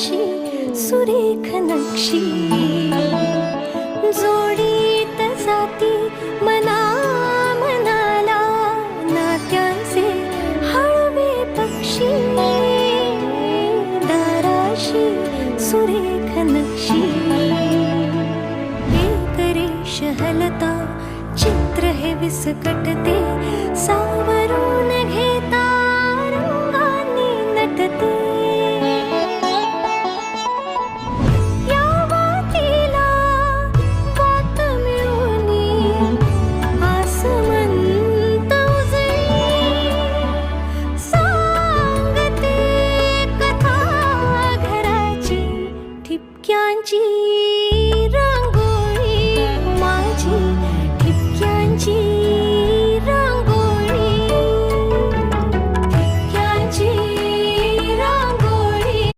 दाराशी सुरेख नक्षी जोडीत जाती मना मनाला नात्यांचे हळवे पक्षी दाराशी सुरेख नक्षी एक रेष हलता चित्र हे विस्कटते सावरून घेता रंगांनी नटते या वातीला वात मिळूनी आसमंत उजळी सांगते कथा घराची ठिपक्यांची